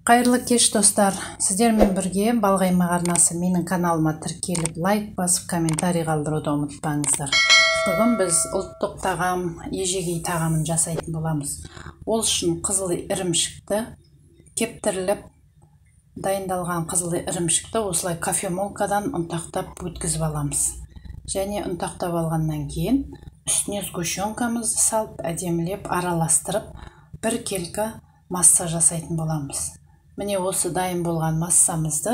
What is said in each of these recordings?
Қайырлы кеш достар, сіздермен бірге Балқаймақ арнасы менің каналыма тіркеліп, лайк басып, комментарий қалдыруды ұмытпаңыздар. Бүгін біз ұлттық тағам, ежегей тағамын жасайтын боламыз. Ол үшін қызыл ірімшікті кептіріліп дайындалған қызыл ірімшікті осылай кофемолкадан ұнтақтап өткізіп аламыз. Және ұнтақтап алғаннан кейін үстіне сгущенкамызды салып, әдемілеп араластырып, бір келкі масса жасайтын боламыз. Міне осы дайын болған массамызды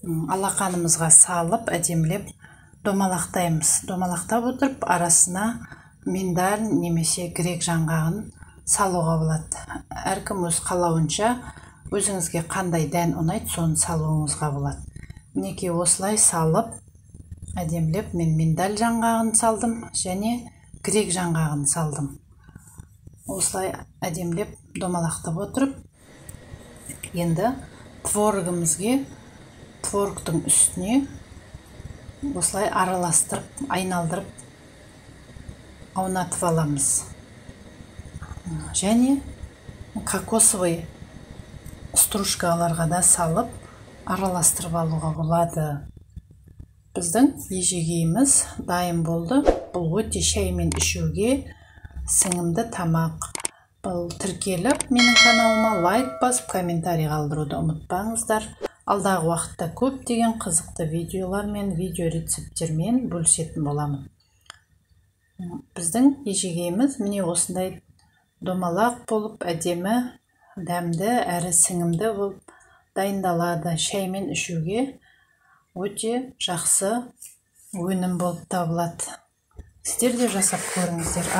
алақанымызға салып, әдемілеп домалақтаймыз. Домалақтап отырып, арасына миндаль немесе грек жаңғағын салуға болады. Әркім өз қалауынша өзіңізге қандай дән ұнайды, соны салуыңызға болады. Мінекей осылай салып, әдемілеп мен миндаль жаңғағын салдым және грек жаңғағын салдым. Осылай әдемілеп домалақтап отырып, енді творогымызге, творогтың үстіне осылай араластырып, айналдырып аунатып аламыз. Және кокосовый стружкаларға да салып, араластырып алуға болады. Біздің ежегейіміз дайын болды. Бұл өте шаймен ішуге сіңімді тамақ. Бұл тіркеліп, менің каналыма лайк басып, комментарий қалдыруды ұмытпаңыздар. Алдағы уақытта көптеген қызықты видеолар мен видео рецепттермен бөлісетін боламын. Біздің ежегейіміз міне осындай домалақ болып, әдемі, дәмді, әрі сіңімді болып дайындалады. Шаймен ішуге өте жақсы өнім болып табылады. Сіздер де жасап көріңіздер.